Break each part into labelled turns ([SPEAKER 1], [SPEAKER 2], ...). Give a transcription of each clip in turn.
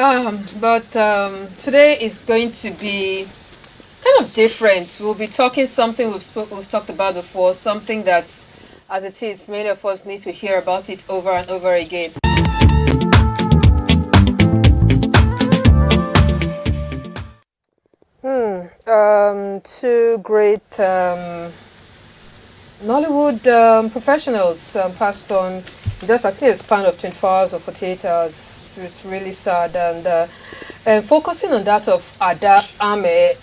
[SPEAKER 1] But today is going to be kind of different. We'll be talking something we've talked about before, something that, as it is, many of us need to hear about it over and over again. Two great Nollywood professionals passed on just I think a span of 24 hours or 48 hours. It's really sad. And focusing on that of Ada Ame,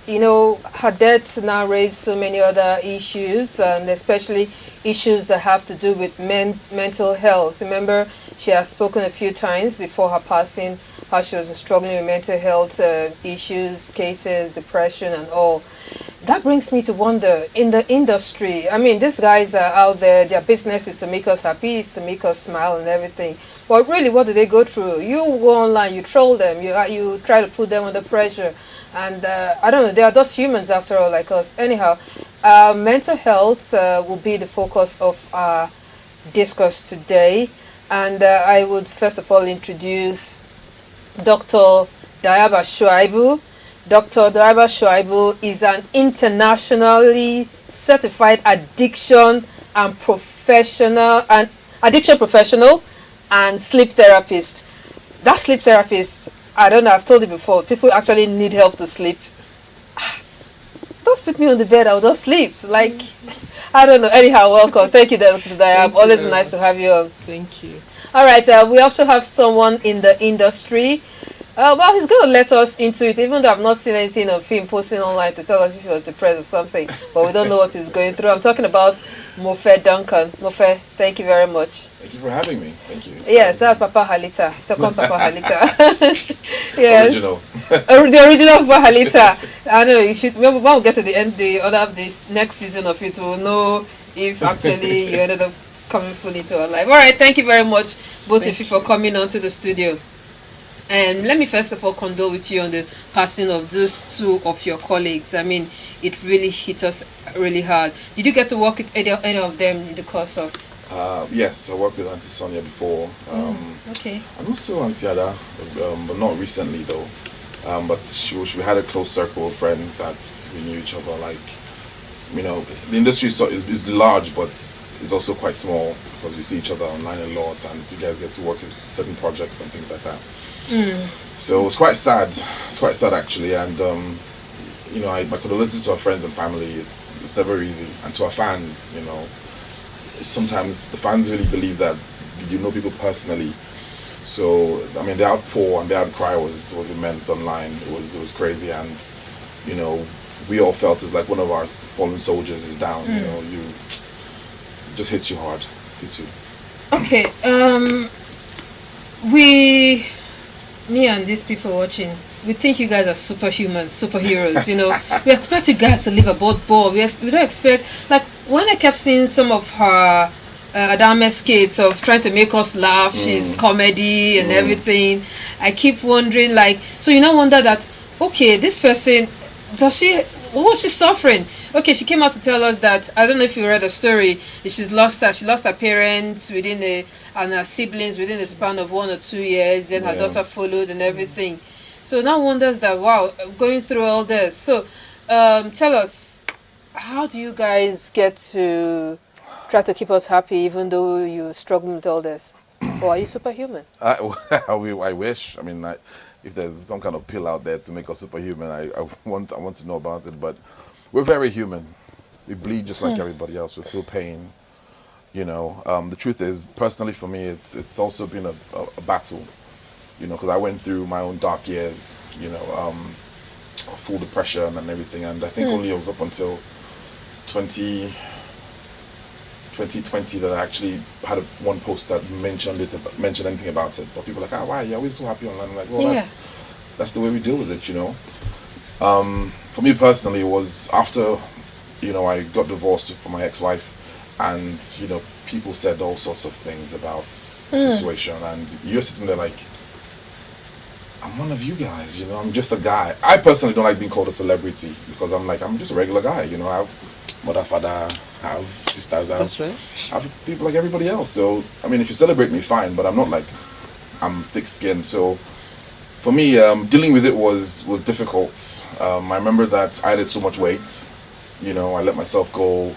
[SPEAKER 1] her death now raised so many other issues, and especially issues that have to do with mental health. Remember, she has spoken a few times before her passing how she was struggling with mental health issues, cases, depression, and all. That brings me to wonder, in the industry, I mean, these guys are out there, their business is to make us happy, is to make us smile and everything. But really, what do they go through? You go online, you troll them, you try to put them under pressure. And I don't know, they are just humans after all, like us. Anyhow, mental health will be the focus of our discourse today. And I would first of all introduce Dr. Dayaba Shuaibu. Dr. Dayaba Shuaibu is an internationally certified addiction professional and sleep therapist. That sleep therapist, I don't know, I've told you before, people actually need help to sleep. Don't put me on the bed, I'll just sleep. Like, I don't know. Anyhow, welcome. Thank you, Dr. Dayaba. Always nice to have you on.
[SPEAKER 2] Thank you.
[SPEAKER 1] All right, we also have someone in the industry. Well, he's going to let us into it, even though I've not seen anything of him posting online to tell us if he was depressed or something. But we don't know what he's going through. I'm talking about Mofe Duncan. Mofe, thank you very much.
[SPEAKER 3] Thank you for having me. Thank you.
[SPEAKER 1] Yes, that's Papa Halita. Second Papa Halita. Yes.
[SPEAKER 3] Original.
[SPEAKER 1] The original Papa Halita. I know, you should, when we get to the end, the other of this next season of it, we'll know if actually you ended up coming fully to our life. All right, thank you very much, both of you, for coming on to the studio. And let me first of all condole with you on the passing of those two of your colleagues. I mean, it really hit us really hard. Did you get to work with any of them in the course of?
[SPEAKER 3] Yes, I worked with Auntie Sonia before.
[SPEAKER 1] Okay.
[SPEAKER 3] And also Auntie Ada, but not recently though. But we had a close circle of friends that we knew each other. Like, the industry is large, but it's also quite small because we see each other online a lot, and you guys get to work with certain projects and things like that. So it's quite sad. It's quite sad actually, and my condolences to our friends and family. It's never easy, and to our fans. Sometimes the fans really believe that people personally. So I mean, the outpour and the outcry was immense online. It was crazy, and we all felt as like one of our fallen soldiers is down. You just hits you hard. Hits you.
[SPEAKER 1] Okay. Me and these people watching, we think you guys are superhumans, superheroes. We expect you guys to live above board. We don't expect, like, when I kept seeing some of her Adame skits of trying to make us laugh, she's comedy and everything. I keep wondering, like, so you now wonder that, okay, this person, what was she suffering? Okay, she came out to tell us that, I don't know if you read the story, she lost her parents and her siblings within the span of 1 or 2 years, then her daughter followed and everything. So now wonders that, wow, going through all this. So tell us, how do you guys get to try to keep us happy even though you struggle with all this? Or are you superhuman?
[SPEAKER 3] I wish. I mean, if there's some kind of pill out there to make us superhuman, I want to know about it. But we're very human. We bleed just like everybody else. We feel pain. The truth is, personally for me, it's also been a battle. Because I went through my own dark years. Full depression and everything. And I think only it was up until 2020 that I actually had one post that mentioned anything about it. But people were like, why? Yeah, we're so happy online. I'm like, well, that's the way we deal with it, For me personally, it was after, I got divorced from my ex-wife, and, people said all sorts of things about the situation, and you're sitting there like, I'm one of you guys, I'm just a guy. I personally don't like being called a celebrity, because I'm just a regular guy, I have mother, father, I have sisters, I have people like everybody else. So, I mean, if you celebrate me, fine, but I'm not like, I'm thick-skinned. So, For me, dealing with it was difficult. I remember that I added so much weight. You know, I let myself go.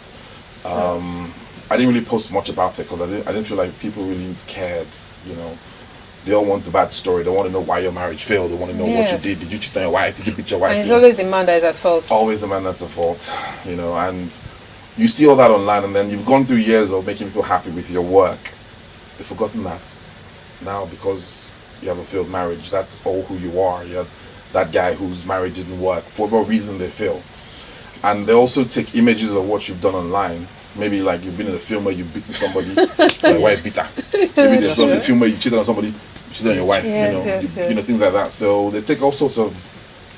[SPEAKER 3] I didn't really post much about it because I didn't feel like people really cared. You know, they all want the bad story. They want to know why your marriage failed. They want to know what you did. Did you cheat on your wife? Did you beat your wife?
[SPEAKER 1] And it's always the man that is at fault.
[SPEAKER 3] Always the man that's at fault. You know, and you see all that online, and then you've gone through years of making people happy with your work. They've forgotten that now because you have a failed marriage. That's all who you are. You're that guy whose marriage didn't work for whatever reason they fail. And they also take images of what you've done online. Maybe like you've been in a film where you've beaten somebody, your wife beat her. Maybe there's a film where you cheated on somebody, you cheated on your wife. You know, things like that. So they take all sorts of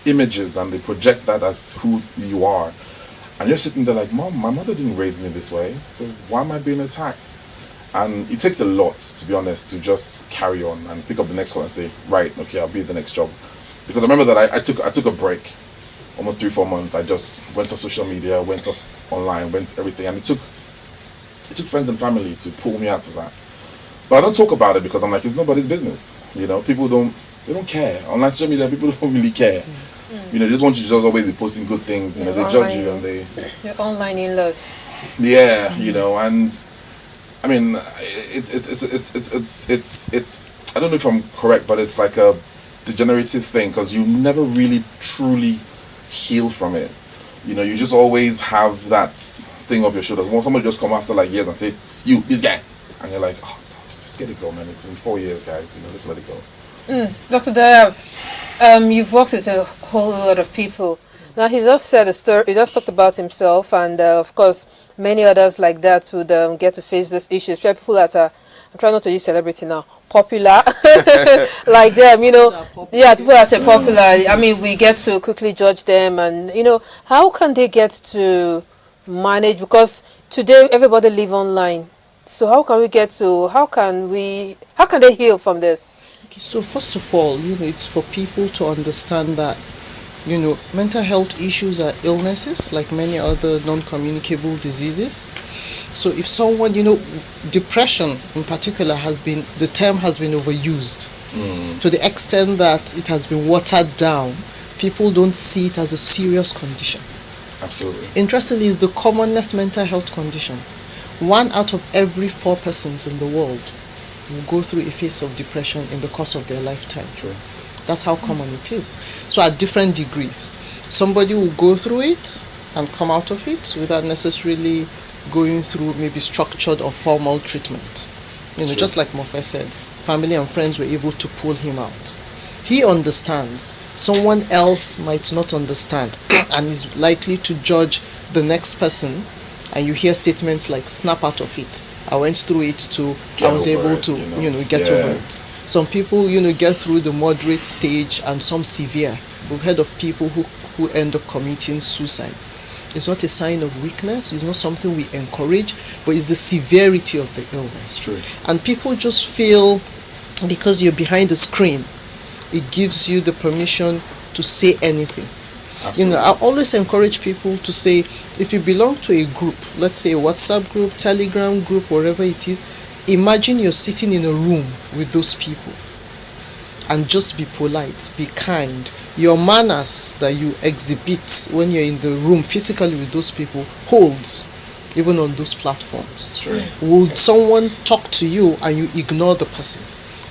[SPEAKER 3] images and they project that as who you are. And you're sitting there like, Mom, my mother didn't raise me this way, so why am I being attacked? And it takes a lot, to be honest, to just carry on and pick up the next call and say, right, okay, I'll be at the next job. Because I remember that I took a break, almost 3-4 months. I just went off social media, went off online, went everything, and it took friends and family to pull me out of that. But I don't talk about it because I'm like, it's nobody's business. You know, people don't care. On social media, people don't really care. You know, they just want you to just always be posting good things. You know, they judge you and they...
[SPEAKER 1] Your online in-laws.
[SPEAKER 3] Yeah, you know, and I mean, it's I don't know if I'm correct, but it's like a degenerative thing because you never really truly heal from it. You know, you just always have that thing off your shoulder. When somebody just come after like years and say, you, this guy, and you're like, oh, just get it go, man. It's been 4 years, guys. You know, just let it go.
[SPEAKER 1] Dr. Daya, you've worked with a whole lot of people. Now, he just said a story, he just talked about himself, and of course, many others like that would get to face these issues. People that are, I'm trying not to use celebrity now, popular, like them, you know. Yeah, people that are popular, I mean, we get to quickly judge them, and, you know, how can they get to manage, because today everybody live online. So how can we get to, how can they heal from this?
[SPEAKER 2] Okay, so first of all, you know, it's for people to understand that, you know, mental health issues are illnesses like many other non-communicable diseases. So if someone, you know, depression in particular the term has been overused to the extent that it has been watered down. People don't see it as a serious condition.
[SPEAKER 3] Absolutely.
[SPEAKER 2] Interestingly, it's the commonest mental health condition. 1 out of every 4 persons in the world will go through a phase of depression in the course of their lifetime.
[SPEAKER 3] True.
[SPEAKER 2] That's how common it is. So at different degrees, somebody will go through it and come out of it without necessarily going through maybe structured or formal treatment. You know, just like Mofe said, family and friends were able to pull him out. He understands. Someone else might not understand and is likely to judge the next person, and you hear statements like, snap out of it. I went through it too. I was able to, get over it. Some people, get through the moderate stage and some severe. We've heard of people who end up committing suicide. It's not a sign of weakness. It's not something we encourage, but it's the severity of the illness.
[SPEAKER 3] True.
[SPEAKER 2] And people just feel because you're behind the screen, it gives you the permission to say anything. Absolutely. I always encourage people to say, if you belong to a group, let's say a WhatsApp group, Telegram group, wherever it is, imagine you're sitting in a room with those people and just be polite, be kind. Your manners that you exhibit when you're in the room physically with those people holds even on those platforms.
[SPEAKER 3] True.
[SPEAKER 2] Will someone talk to you and you ignore the person?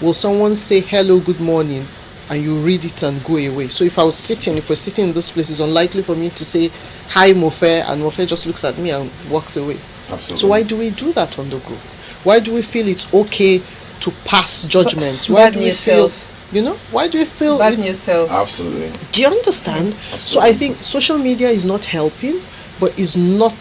[SPEAKER 2] Will someone say hello, good morning, and you read it and go away? So if we're sitting in this place, it's unlikely for me to say hi Mofe, and Mofe just looks at me and walks away.
[SPEAKER 3] Absolutely.
[SPEAKER 2] So why do we do that on the group? Why do we feel it's okay to pass judgments? Why do we feel, why do we feel
[SPEAKER 1] bad news sells?
[SPEAKER 3] Absolutely.
[SPEAKER 2] Do you understand?
[SPEAKER 3] Absolutely.
[SPEAKER 2] So I think social media is not helping, but is not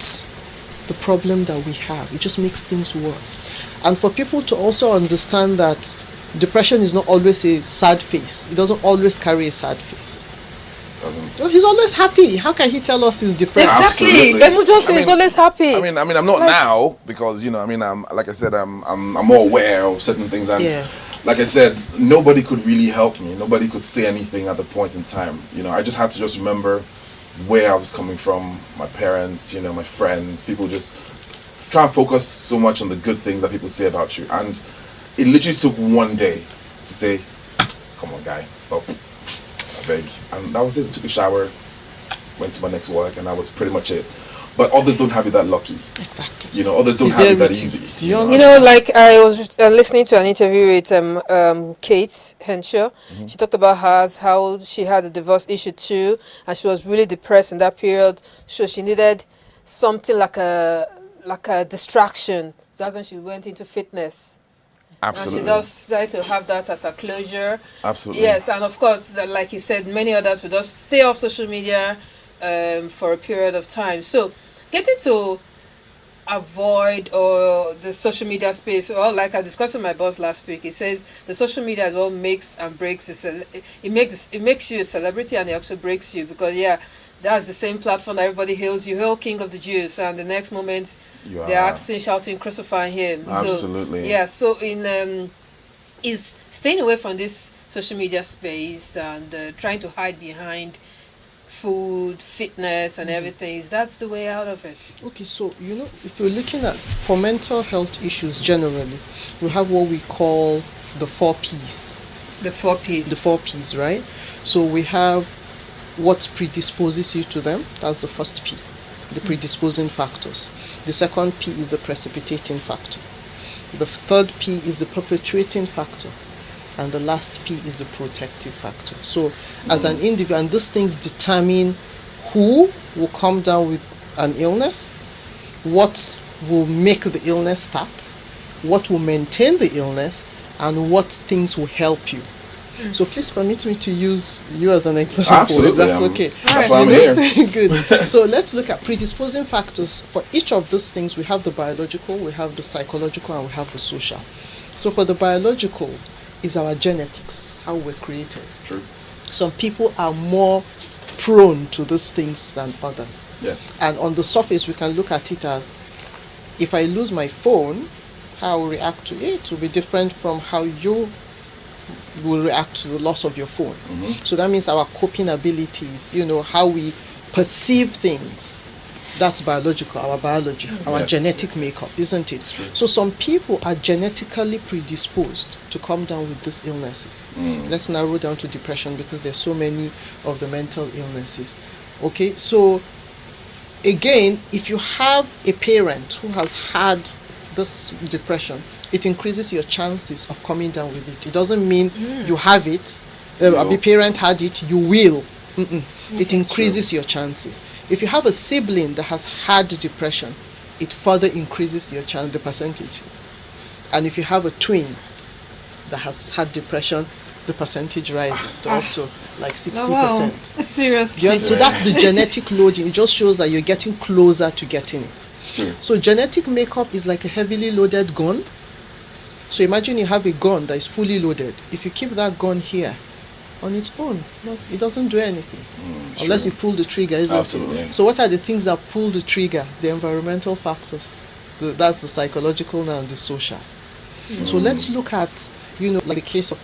[SPEAKER 2] the problem that we have. It just makes things worse. And for people to also understand that depression is not always a sad face. It doesn't always carry a sad face.
[SPEAKER 3] Doesn't.
[SPEAKER 2] He's always happy. How can he tell us he's depressed?
[SPEAKER 1] Exactly. Emujosi is always happy.
[SPEAKER 3] I mean, I'm not now because I'm like I said, I'm more aware of certain things, and like I said, nobody could really help me. Nobody could say anything at the point in time. I just had to remember where I was coming from, my parents, my friends. People just try and focus so much on the good things that people say about you, and it literally took one day to say, "Come on, guy, stop." big, and that was it. Took a shower, went to my next work, and that was pretty much it. But others don't have it that lucky.
[SPEAKER 2] Exactly.
[SPEAKER 3] You know, others don't have it that easy.
[SPEAKER 2] You
[SPEAKER 1] know, like I was listening to an interview with Kate Henshaw. She talked about how she had a divorce issue too, and she was really depressed in that period. So she needed something like a distraction. So that's when she went into fitness.
[SPEAKER 3] Absolutely.
[SPEAKER 1] And she does decide to have that as a closure.
[SPEAKER 3] Absolutely.
[SPEAKER 1] Yes, and of course, like he said, many others will just stay off social media for a period of time. So getting to avoid or the social media space, or like I discussed with my boss last week, he says the social media as well makes and breaks it makes you a celebrity, and it also breaks you, because that's the same platform that everybody hails you, hail King of the Jews, and the next moment they're asking, shouting, crucifying him.
[SPEAKER 3] Absolutely.
[SPEAKER 1] So is staying away from this social media space and trying to hide behind food, fitness, and everything, that's the way out of it.
[SPEAKER 2] Okay, so if you're looking at for mental health issues generally, we have what we call the 4 Ps.
[SPEAKER 1] The 4 Ps.
[SPEAKER 2] The 4 Ps, right? So we have what predisposes you to them. That's the first P, the predisposing factors. The second P is the precipitating factor. The third P is the perpetuating factor. And the last P is the protective factor. So as an individual, and these things determine who will come down with an illness, what will make the illness start, what will maintain the illness, and what things will help you. So please permit me to use you as an example.
[SPEAKER 3] Absolutely.
[SPEAKER 2] If that's okay.
[SPEAKER 3] That's why I'm here.
[SPEAKER 2] Good. So let's look at predisposing factors. For each of these things, we have the biological, we have the psychological, and we have the social. So for the biological is our genetics, how we're created.
[SPEAKER 3] True.
[SPEAKER 2] Some people are more prone to these things than others.
[SPEAKER 3] Yes.
[SPEAKER 2] And on the surface, we can look at it as, if I lose my phone, how I will react to it will be different from how you will react to the loss of your phone. So that means our coping abilities, how we perceive things, that's biological, our biology, our genetic makeup, isn't it? So some people are genetically predisposed to come down with these illnesses. Let's narrow down to depression, because there's so many of the mental illnesses. Okay, so again, if you have a parent who has had this depression, it increases your chances of coming down with it. It doesn't mean you have it, a parent had it, you will. It increases your chances. If you have a sibling that has had depression, it further increases your chance, the percentage. And if you have a twin that has had depression, the percentage rises to up to like 60%.
[SPEAKER 1] Wow. Seriously.
[SPEAKER 2] So that's the genetic loading. It just shows that you're getting closer to getting it. So genetic makeup is like a heavily loaded gun. So imagine you have a gun that is fully loaded. If you keep that gun here on its own, it doesn't do anything unless you pull the trigger, isn't it? So what are the things that pull the trigger? The environmental factors. That's the psychological now and the social. So let's look at, like the case of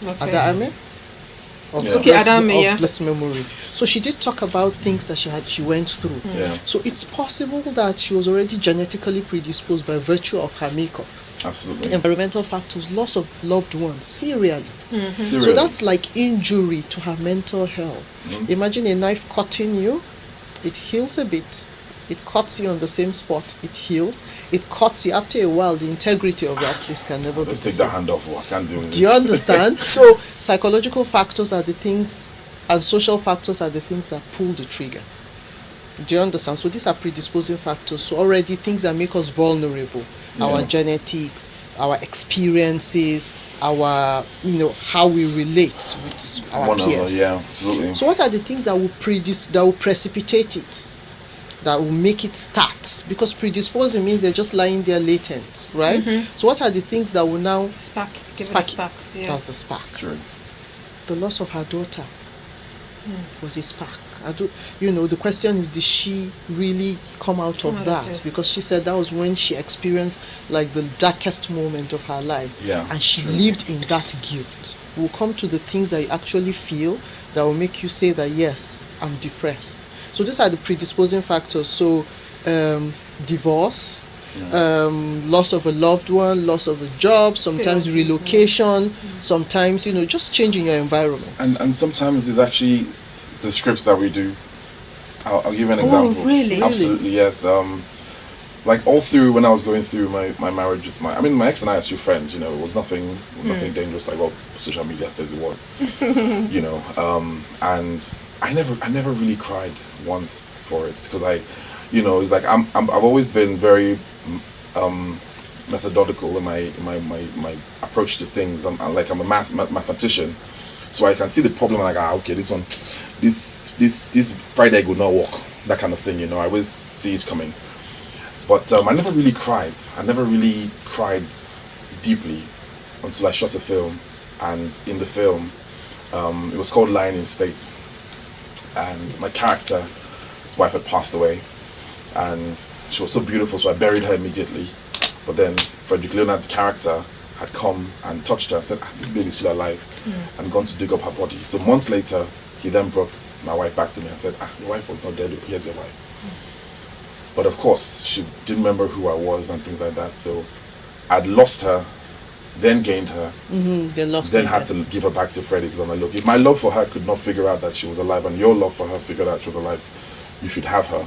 [SPEAKER 2] Adame. Of blessed memory. So she did talk about things that she went through. So it's possible that she was already genetically predisposed by virtue of her makeup.
[SPEAKER 3] Absolutely.
[SPEAKER 2] Environmental factors, loss of loved ones, serially. So that's like injury to her mental health. Imagine a knife cutting you, it heals a bit. It cuts you on the same spot, it heals. It cuts you. After a while, the integrity of that place can never be the same.
[SPEAKER 3] Take the hand off. I can't do this.
[SPEAKER 2] Do you understand? So psychological factors are the things, and social factors are the things that pull the trigger. Do you understand? So these are predisposing factors. So already things that make us vulnerable. Our genetics, our experiences, our, how we relate with our peers.
[SPEAKER 3] Absolutely.
[SPEAKER 2] So what are the things that will precipitate it? That will make it start? Because predisposing means they're just lying there latent, right? So what are the things that will now
[SPEAKER 1] spark?
[SPEAKER 2] Yeah. That's the spark.
[SPEAKER 3] True.
[SPEAKER 2] The loss of her daughter was a spark. The question is, did she really come out of that? Because she said that was when she experienced like the darkest moment of her life. And she lived in that guilt. We'll come to the things that you actually feel that will make you say that, yes, I'm depressed. So these are the predisposing factors. So divorce, loss of a loved one, loss of a job, sometimes relocation, sometimes, just changing your environment.
[SPEAKER 3] And sometimes it's actually the scripts that we do. I'll give you an example.
[SPEAKER 1] Oh, really?
[SPEAKER 3] Absolutely, yes. Like all through when I was going through my marriage with my ex and I are still friends, it was nothing dangerous like what social media says it was. And I never really cried once for it because it's like I've always been very methodical in my approach to things. I'm a mathematician, so I can see the problem and okay, this Friday will not work, that kind of thing. I always see it coming. But I never really cried. I never really cried deeply until I shot a film, and in the film, it was called Lying in State, and my character's wife had passed away, and she was so beautiful, so I buried her immediately. But then Frederick Leonard's character had come and touched her and said, this baby's still alive, and gone to dig up her body. So months later, he then brought my wife back to me and said, your wife was not dead, here's your wife. But of course, she didn't remember who I was and things like that. So I'd lost her, then gained her, then had to give her back to Freddie because I'm like, look, if my love for her could not figure out that she was alive and your love for her figured out she was alive, you should have her.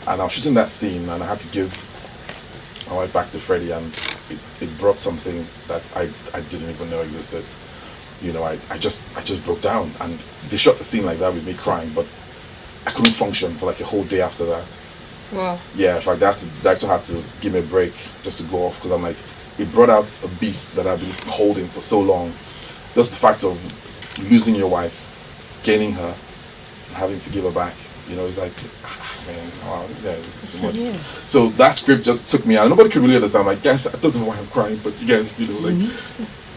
[SPEAKER 3] And I was shooting that scene and I had to give my wife back to Freddie, and it brought something that I didn't even know existed. I just broke down, and they shot the scene like that with me crying, but I couldn't function for like a whole day after that.
[SPEAKER 1] Wow.
[SPEAKER 3] Yeah, in fact, the director had to give me a break just to go off because I'm like, it brought out a beast that I've been holding for so long. Just the fact of losing your wife, gaining her, and having to give her back. It's like, man, wow, this guy is too much. Yeah. So that script just took me out. Nobody could really understand. I'm like, guys, I don't know why I'm crying, but you guys,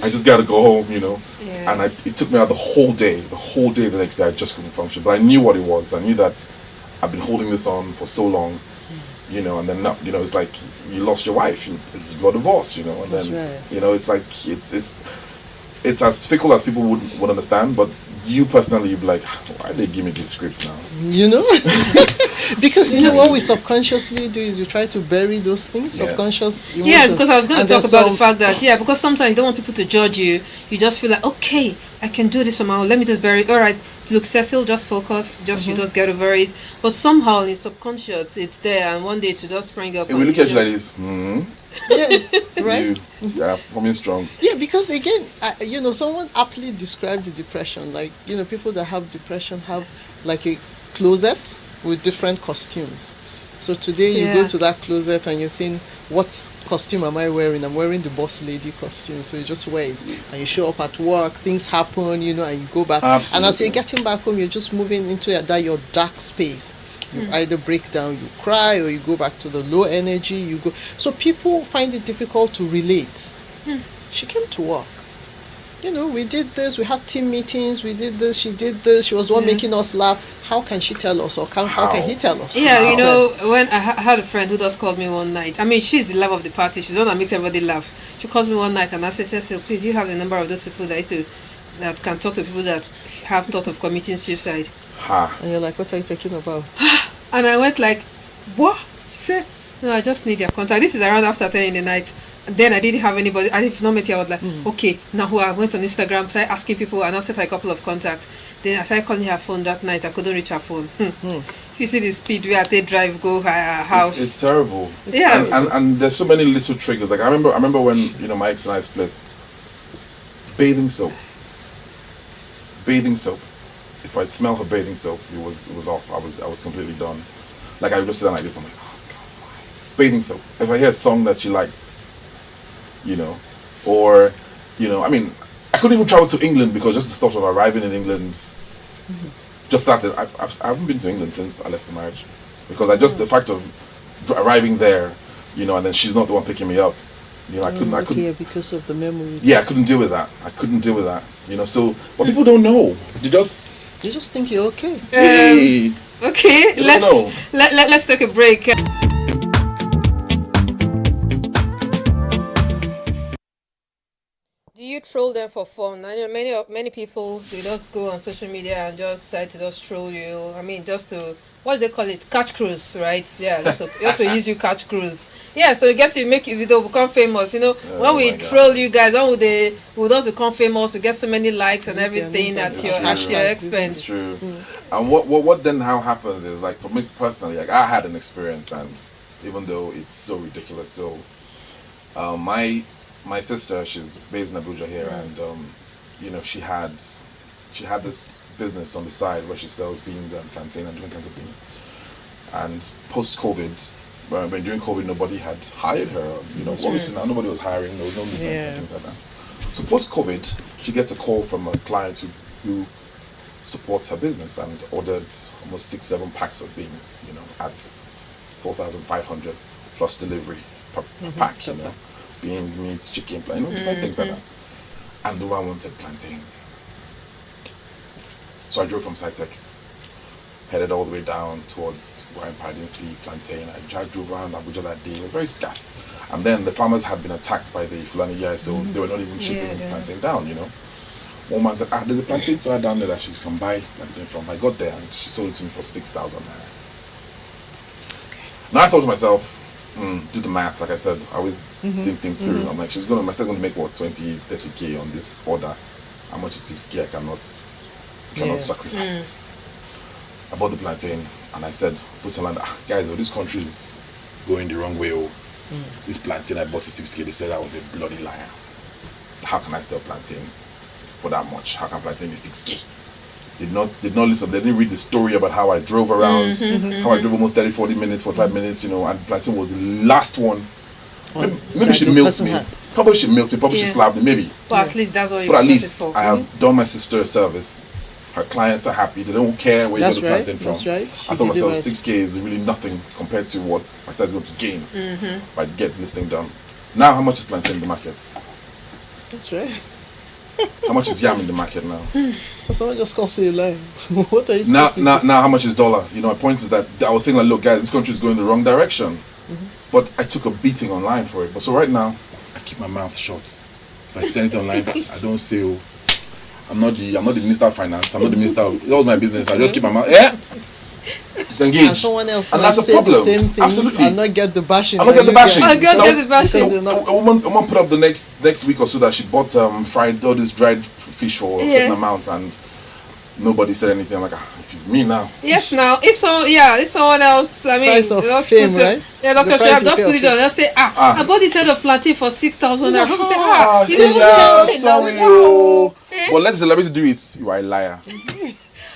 [SPEAKER 3] I just got to go home,
[SPEAKER 1] Yeah.
[SPEAKER 3] And it took me out the whole day the next day. I just couldn't function. But I knew what it was. I knew that I've been holding this on for so long, and then it's like you lost your wife, you got divorced, and then it's like it's as fickle as people would understand, but you personally, you'd be like, why they give me these scripts now?
[SPEAKER 2] Because what we subconsciously do is we try to bury those things, subconscious.
[SPEAKER 1] Yeah, because I was going to talk about the fact that, because sometimes you don't want people to judge you. You just feel like, okay, I can do this somehow. Let me just bury it. All right, look, Cecil, just focus. You just get over it. But somehow in subconscious, it's there, and one day to just spring up.
[SPEAKER 3] If we look at you like this,
[SPEAKER 2] yeah, right.
[SPEAKER 3] You are forming strong.
[SPEAKER 2] Yeah, because again, someone aptly described the depression. Like, people that have depression have like a closet with different costumes. So today you go to that closet and you're saying, what costume am I wearing? I'm wearing the boss lady costume. So you just wear it and you show up at work, things happen, and you go back.
[SPEAKER 3] Absolutely.
[SPEAKER 2] And as you're getting back home, you're just moving into your dark space. You either break down, you cry, or you go back to the low energy, you go. So people find it difficult to relate. She came to work. We did this, we had team meetings, we did this, she did this, she was the one making us laugh. How can she tell us, or how can he tell us?
[SPEAKER 1] Yeah, when I had a friend who just called me one night. I mean, she's the love of the party. She's the one that makes everybody laugh. She calls me one night and I said, Cecil, please, you have the number of those people that can talk to people that have thought of committing suicide.
[SPEAKER 2] And you're like, what are you talking about?
[SPEAKER 1] And I went like, what? She said, no, I just need your contact. This is around after 10 in the night. And then I didn't have anybody. I didn't know me. I was like, okay, now who I went on Instagram, started asking people, and I set a couple of contacts. Then I started calling her phone that night. I couldn't reach her phone. You see the speed where they drive, go her house.
[SPEAKER 3] It's terrible.
[SPEAKER 1] Yes.
[SPEAKER 3] And there's so many little triggers. Like I remember when my ex and I split. Bathing soap. If I smell her bathing soap, it was off. I was completely done. Like I would just sit down like this. I'm like, oh God, why? Bathing soap. If I hear a song that she liked, or I mean, I couldn't even travel to England because just the thought of arriving in England, just started. I haven't been to England since I left the marriage because the fact of arriving there, and then she's not the one picking me up. I couldn't.
[SPEAKER 2] Yeah, because of the memories.
[SPEAKER 3] Yeah, I couldn't deal with that. So, but people don't know. They just
[SPEAKER 2] think you're okay.
[SPEAKER 1] Okay, let's take a break. Do you troll them for fun. I know many people, they just go on social media and just decide to just troll you. I mean, just to, what do they call it? Catch cruise, right? Yeah, also use you catch cruise. Yeah, so you get to make your video become famous. You know, when we troll you guys, when we don't become famous, we get so many likes and everything at your expense.
[SPEAKER 3] It's true. And what then how happens is, like, for me personally, like, I had an experience, and even though it's so ridiculous, so my sister, she's based in Abuja here, and you know, she had this business on the side where she sells beans and plantain and different kinds of beans. And post-COVID, when during COVID nobody had hired her, you know, obviously now nobody was hiring, there was no movement and things like that. So post-COVID, she gets a call from a client who supports her business and ordered almost 6-7 packs of beans, you know, at 4,500 plus delivery per pack, you know. Beans, meats, chicken, you know, different things like that. And the one wanted plantain. So I drove from Psychotic, headed all the way down towards where I didn't see plantain. I drove around Abuja that day. It was very scarce. And then the farmers had been attacked by the Fulani guys, so they were not even shipping plantain down, you know. One man said, there's a plantain seller down there that she can buy plantain from. I got there and she sold it to me for 6,000 naira. Now I thought to myself, do the math, like I said, I always think things through. I'm like, she's still gonna make what, 20, 30k on this order. How much is 6k? I cannot sacrifice. I bought the plantain and I said, put on land, guys, this country is going the wrong way. This plantain I bought is 6k. They said I was a bloody liar. How can I sell plantain for that much? How can plantain be 6k? Did not listen. They didn't read the story about how I drove around, how I drove almost 30, 40 minutes, 45 minutes, you know, and plantain was the last one. Maybe she milked me. Probably she milked me. Probably she slapped me. Maybe.
[SPEAKER 1] But at least that's what you.
[SPEAKER 3] But at least I have done my sister a service. Her clients are happy. They don't care where you get the plantain from.
[SPEAKER 2] That's right.
[SPEAKER 3] I thought myself 6k is really nothing compared to what my sister is going to gain by getting this thing done. Now, how much is plantain in the market?
[SPEAKER 2] That's right.
[SPEAKER 3] How much is yam in the market now?
[SPEAKER 2] Someone just calls you a lie. What are you
[SPEAKER 3] now how much is dollar? You know, my point is that I was saying, like, look, guys, this country is going the wrong direction. But I took a beating online for it. But so right now, I keep my mouth shut. If I say anything online, I don't say, I'm not the Minister of Finance. I'm not the Minister of all my business. I just keep my mouth. Disengage.
[SPEAKER 2] And someone else
[SPEAKER 3] and that's a problem.
[SPEAKER 2] The same thing.
[SPEAKER 3] Absolutely.
[SPEAKER 2] And not get the bashing.
[SPEAKER 1] I get the bashing.
[SPEAKER 3] A woman put up the next week or so that she bought fried all this dried fish for a certain amount, and nobody said anything. I'm like, if it's me now.
[SPEAKER 1] Yes, now if someone else, I mean,
[SPEAKER 2] price of fame, right?
[SPEAKER 1] Yeah, Dr. Shoaib, just put it on. Just say, I bought this head of plantain for 6,000. People say,
[SPEAKER 3] sorry. Well, let the celebrity do it. You are a liar.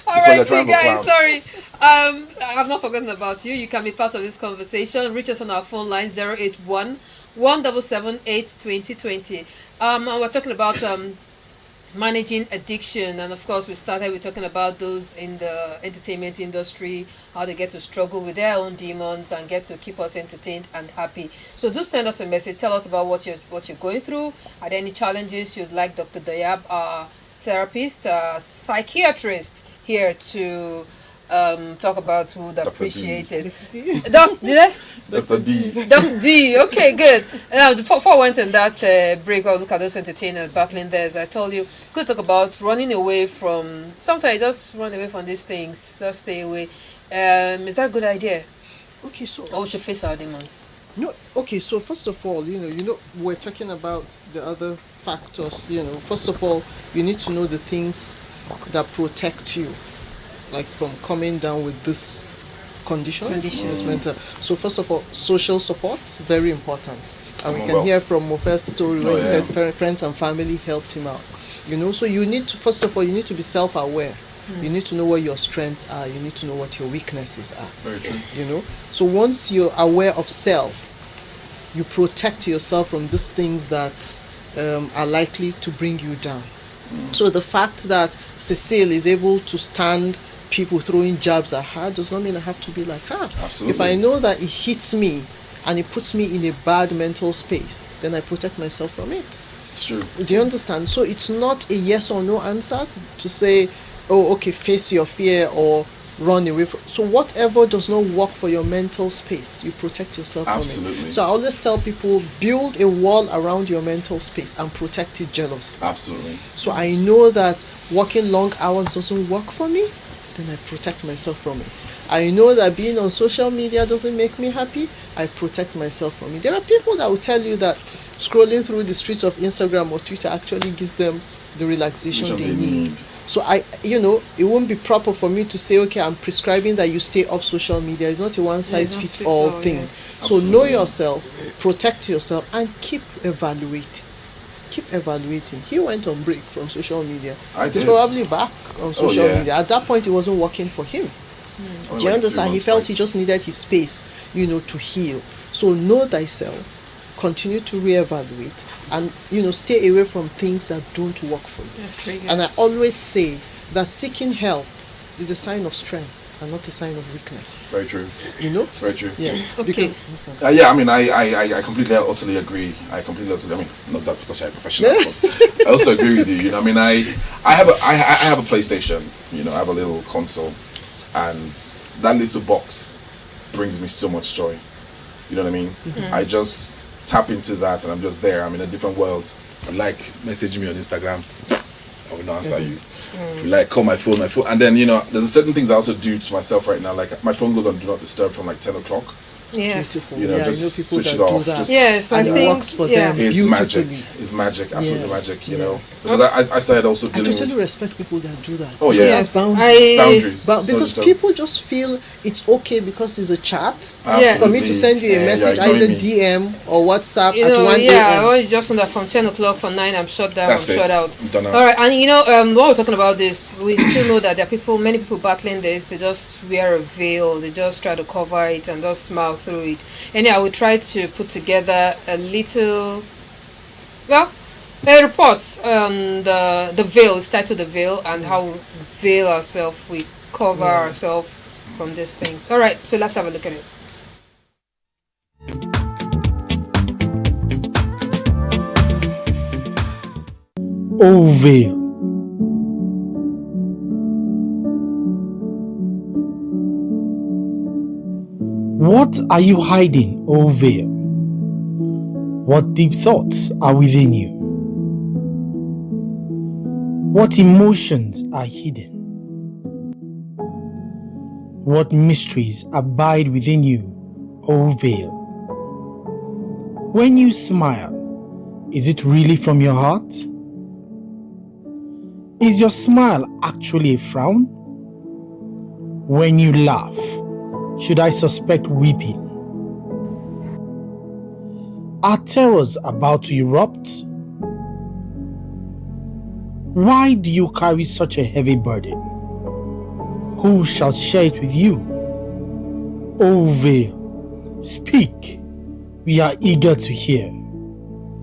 [SPEAKER 1] All right, you guys, sorry. I've not forgotten about you. You can be part of this conversation. Reach us on our phone line 081 1778 2020. And we're talking about managing addiction, and of course we started with talking about those in the entertainment industry, how they get to struggle with their own demons and get to keep us entertained and happy. So do send us a message. Tell us about what you're going through. Are there any challenges you'd like Dr. Dayab, our therapist, psychiatrist, here to talk about, who would appreciate it.
[SPEAKER 3] Dr. D.
[SPEAKER 1] Dr. D. Okay, good. Now, before I went in that break, I'll look at those entertainers battling there. As I told you, good talk about running away from. Sometimes just run away from these things. Just stay away. Is that a good idea?
[SPEAKER 2] Okay, so.
[SPEAKER 1] Or we should face our demons?
[SPEAKER 2] No. Okay, so first of all, we're talking about the other factors. First of all, you need to know the things that protect you, like from coming down with this condition. This mental. So first of all, social support, very important. And we can hear from Mofet's story where he said friends and family helped him out. So you need to, first of all, you need to be self-aware. You need to know what your strengths are. You need to know what your weaknesses are.
[SPEAKER 3] Very true.
[SPEAKER 2] So once you're aware of self, you protect yourself from these things that are likely to bring you down. So the fact that Cecile is able to stand people throwing jabs at her does not mean I have to be like her.
[SPEAKER 3] Absolutely.
[SPEAKER 2] If I know that it hits me and it puts me in a bad mental space, then I protect myself from it.
[SPEAKER 3] It's true.
[SPEAKER 2] Do you understand? So it's not a yes or no answer to say, oh, okay, face your fear, or run away from. So whatever does not work for your mental space, you protect yourself from
[SPEAKER 3] Absolutely.
[SPEAKER 2] it. So I always tell people, build a wall around your mental space and protect it jealously.
[SPEAKER 3] Absolutely.
[SPEAKER 2] So I know that working long hours doesn't work for me, then I protect myself from it. I know that being on social media doesn't make me happy, I protect myself from it. There are people that will tell you that scrolling through the streets of Instagram or Twitter actually gives them the relaxation
[SPEAKER 3] Which
[SPEAKER 2] they
[SPEAKER 3] they
[SPEAKER 2] need. So it won't be proper for me to say, okay, I'm prescribing that you stay off social media. It's not a one size fits all thing.
[SPEAKER 1] Yeah.
[SPEAKER 2] So know yourself, protect yourself, and keep evaluating. Keep evaluating. He went on break from social media. He's probably back on social media. At that point, it wasn't working for him. Do you understand? He felt he just needed his space, to heal. So know thyself. Continue to reevaluate and stay away from things that don't work for you. And I always say that seeking help is a sign of strength and not a sign of weakness.
[SPEAKER 3] Very true. Very true.
[SPEAKER 2] Yeah.
[SPEAKER 1] Okay.
[SPEAKER 3] I mean, I completely, utterly agree. I mean, not that because I'm a professional, but I also agree with you. I mean, I have a PlayStation. I have a little console, and that little box brings me so much joy. You know what I mean? Mm-hmm. I just tap into that and I'm just there. I'm in a different world. Message me on Instagram, I will not answer you. If you call my phone, and then there's certain things I also do to myself right now. Like my phone goes on do not disturb from 10 o'clock.
[SPEAKER 1] Yes.
[SPEAKER 2] Beautiful.
[SPEAKER 3] Just
[SPEAKER 2] people
[SPEAKER 3] switch it
[SPEAKER 2] that
[SPEAKER 3] off.
[SPEAKER 2] do that.
[SPEAKER 1] Yes,
[SPEAKER 2] and
[SPEAKER 1] I
[SPEAKER 2] it
[SPEAKER 1] think
[SPEAKER 2] works for them
[SPEAKER 3] It's
[SPEAKER 2] beautifully.
[SPEAKER 3] magic. It's magic. Absolutely magic.
[SPEAKER 2] Yes.
[SPEAKER 3] Because I started also
[SPEAKER 2] I
[SPEAKER 3] dealing
[SPEAKER 2] totally
[SPEAKER 3] with.
[SPEAKER 2] respect people that do that.
[SPEAKER 3] Oh, yeah.
[SPEAKER 2] Because boundaries.
[SPEAKER 3] Boundaries.
[SPEAKER 2] But because people just feel it's okay because it's a chat
[SPEAKER 1] Yeah.
[SPEAKER 2] for me to send you a message,
[SPEAKER 3] you're
[SPEAKER 2] either
[SPEAKER 3] ignoring
[SPEAKER 2] DM or WhatsApp
[SPEAKER 1] You
[SPEAKER 2] at
[SPEAKER 1] know,
[SPEAKER 2] 1
[SPEAKER 1] yeah,
[SPEAKER 2] a.m.
[SPEAKER 1] well, just on that from 10 o'clock, from 9, I'm shut down,
[SPEAKER 3] That's
[SPEAKER 1] I'm
[SPEAKER 3] it.
[SPEAKER 1] shut out.
[SPEAKER 3] I'm done now.
[SPEAKER 1] All right, and while we're talking about this, we still know that there are many people battling this, they just wear a veil, they just try to cover it and just smile through it. Anyway, I will try to put together a little, a report on the veil, it's titled The Veil, and how we veil ourselves, we cover ourselves from these things. All right, so let's have a look at it.
[SPEAKER 4] O veil. What are you hiding, O veil? What deep thoughts are within you? What emotions are hidden? What mysteries abide within you, O veil? When you smile, is it really from your heart? Is your smile actually a frown? When you laugh, should I suspect weeping? Are terrors about to erupt? Why do you carry such a heavy burden? Who shall share it with you? O veil, speak, we are eager to hear.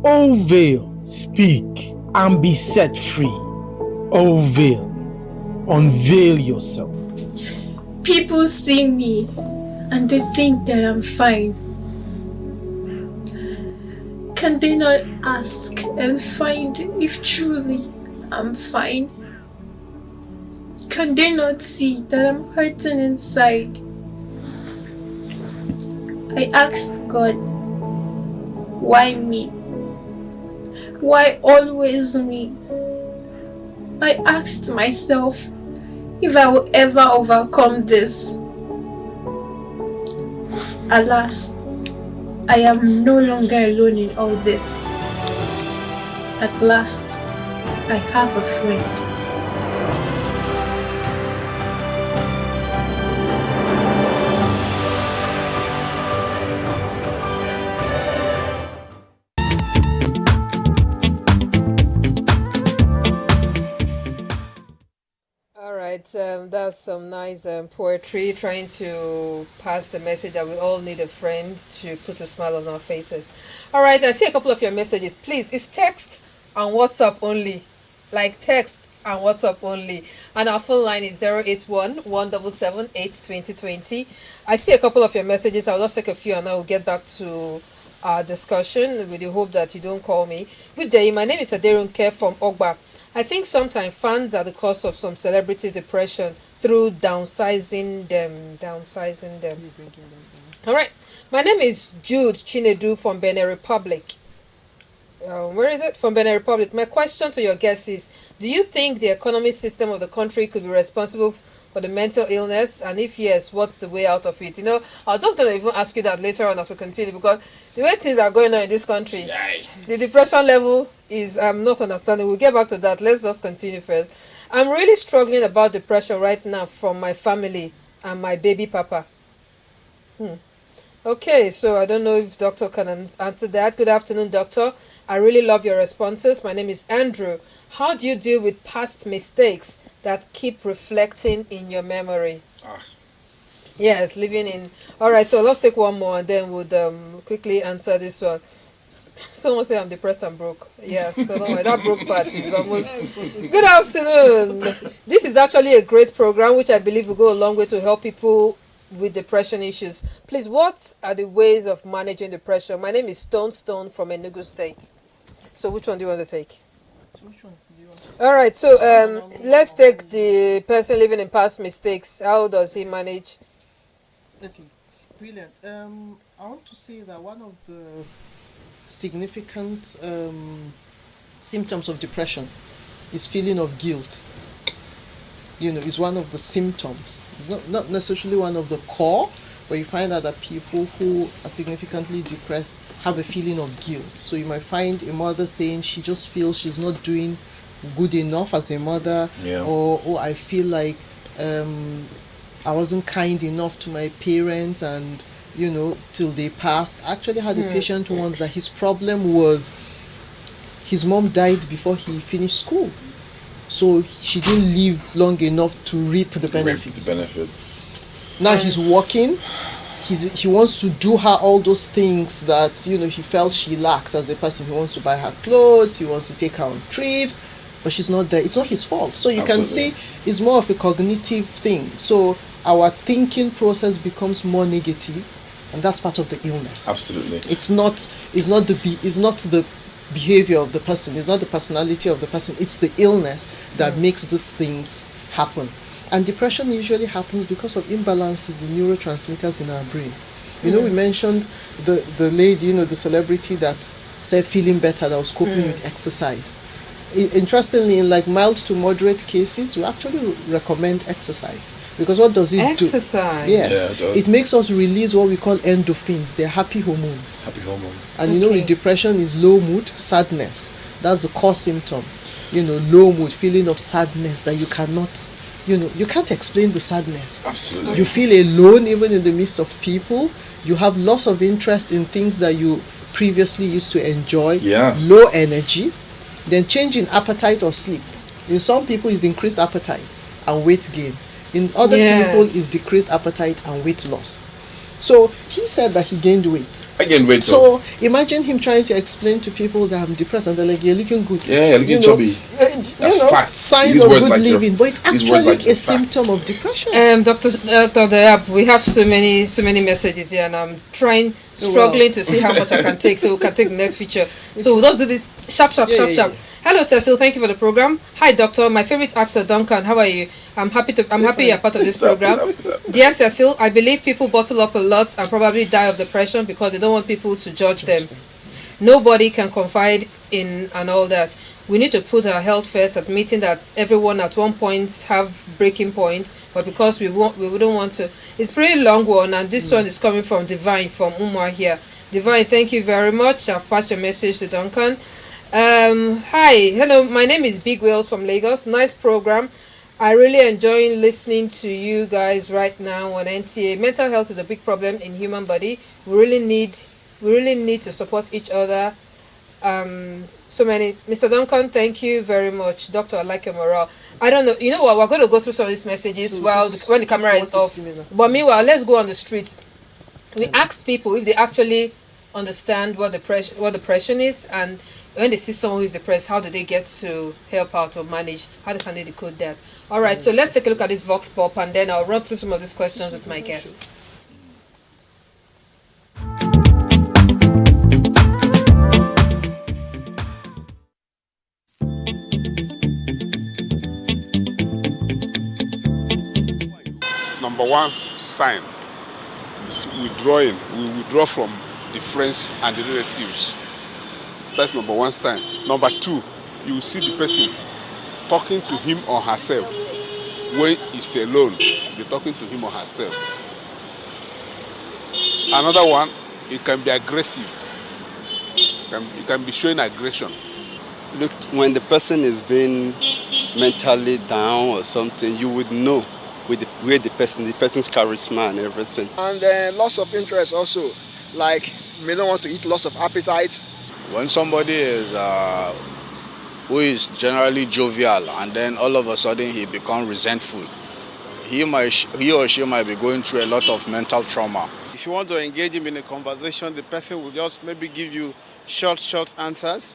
[SPEAKER 4] O veil, speak and be set free. O veil, unveil yourself.
[SPEAKER 5] People see me and they think that I'm fine. Can they not ask and find if truly I'm fine? Can they not see that I'm hurting inside? I asked God, why me? Why always me? I asked myself if I will ever overcome this. Alas, I am no longer alone in all this. At last, I have a friend.
[SPEAKER 1] That's some nice poetry trying to pass the message that we all need a friend to put a smile on our faces. All right, I see a couple of your messages. Please, it's text and WhatsApp only. Like text and WhatsApp only. And our phone line is 081-177-82020. I see a couple of your messages. I'll just take a few and I will get back to our discussion with the hope that you don't call me. Good day, my name is Aderunke from Ogba. I think sometimes fans are the cause of some celebrity depression through downsizing them. All right. My name is Jude Chinedu from Benin Republic. Where is it? From Benin Republic. My question to your guest is, do you think the economic system of the country could be responsible for the mental illness? And if yes, what's the way out of it? I was just going to even ask you that later on as we continue, because the way things are going on in this country, the depression level is not understanding. We'll get back to that. Let's just continue first. I'm really struggling about depression right now from my family and my baby papa. Okay, so I don't know if doctor can answer that. Good afternoon, doctor. I really love your responses. My name is Andrew. How do you deal with past mistakes that keep reflecting in your memory? Yes, living in... All right, so let's take one more and then we'll quickly answer this one. Someone say I'm depressed and broke. Yeah, so don't worry, that broke part is almost... Good afternoon. This is actually a great program which I believe will go a long way to help people with depression issues. Please, what are the ways of managing depression? My name is Stone from Enugu State. So which one do you want to take? All right, so let's take the person living in past mistakes. How does he manage?
[SPEAKER 2] Okay, brilliant. I want to say that one of the significant symptoms of depression is feeling of guilt. Is one of the symptoms. It's not necessarily one of the core, but you find out that people who are significantly depressed have a feeling of guilt. So you might find a mother saying she just feels she's not doing good enough as a mother, or I feel like I wasn't kind enough to my parents, and till they passed. I actually had a patient once that his problem was his mom died before he finished school. So she didn't live long enough to reap the benefits. Now he's working. He wants to do her all those things that he felt she lacked as a person. He wants to buy her clothes. He wants to take her on trips, but she's not there. It's not his fault. So you can see it's more of a cognitive thing. So our thinking process becomes more negative, and that's part of the illness.
[SPEAKER 3] Absolutely.
[SPEAKER 2] It's not the behavior of the person, it's not the personality of the person, it's the illness that makes these things happen. And depression usually happens because of imbalances in neurotransmitters in our brain. We mentioned the lady, the celebrity that said feeling better, that was coping with exercise. Interestingly, in like mild to moderate cases, we actually recommend exercise, because what does it do?
[SPEAKER 1] Exercise.
[SPEAKER 2] Yes,
[SPEAKER 3] yeah,
[SPEAKER 2] it makes us release what we call endorphins. They're happy hormones. And with depression is low mood, sadness. That's the core symptom. Low mood, feeling of sadness that you cannot, you can't explain the sadness.
[SPEAKER 3] Absolutely.
[SPEAKER 2] You feel alone even in the midst of people. You have loss of interest in things that you previously used to enjoy.
[SPEAKER 3] Yeah.
[SPEAKER 2] Low energy. Then change in appetite or sleep. In some people, is increased appetite and weight gain. In other people, is decreased appetite and weight loss. So he said that he gained weight.
[SPEAKER 3] I gained weight.
[SPEAKER 2] So imagine him trying to explain to people that I'm depressed, and they're like, "You're looking good.
[SPEAKER 3] Yeah, you're looking chubby.
[SPEAKER 2] Signs of good living." But it's actually a symptom of depression.
[SPEAKER 1] Dr. Dayab, we have so many messages here, and I'm struggling to see how much I can take, so we can take the next feature. So we'll just do this sharp. Hello, Cecil. Thank you for the program. Hi, doctor. My favorite actor, Duncan. How are you? I'm happy you're part of this program. Dear Cecil, I believe people bottle up a lot and probably die of depression because they don't want people to judge them. Nobody can confide in and all that. We need to put our health first, admitting that everyone at one point have breaking points, but because we wouldn't want to. It's pretty long one, and this one is coming from Divine from Umar here. Divine, thank you very much. I've passed your message to Duncan. Hi, hello. My name is Big Wales from Lagos. Nice program. I really enjoy listening to you guys right now on NTA. Mental health is a big problem in human body. We really need to support each other. Mr. Duncan, thank you very much. Doctor, I like your morale. I don't know, you know what, we're going to go through some of these messages when the camera is off. But meanwhile, let's go on the street. We asked people if they actually understand what depression is, and when they see someone who is depressed, how do they get to help out or manage? How can they decode that? All right, so let's take a look at this Vox Pop, and then I'll run through some of these questions with my guest.
[SPEAKER 6] number one sign is withdrawing. We withdraw from the friends and the relatives. That's number one sign. Number two, you will see the person talking to him or herself when he's alone. Be talking to him or herself. Another one, it can be aggressive. It can be showing aggression.
[SPEAKER 7] Look, when the person is being mentally down or something, you would know with the person's charisma and everything.
[SPEAKER 8] And loss of interest also, like may not want to eat, loss of appetite.
[SPEAKER 9] When somebody is who is generally jovial and then all of a sudden he becomes resentful, he or she might be going through a lot of mental trauma.
[SPEAKER 10] If you want to engage him in a conversation, the person will just maybe give you short answers.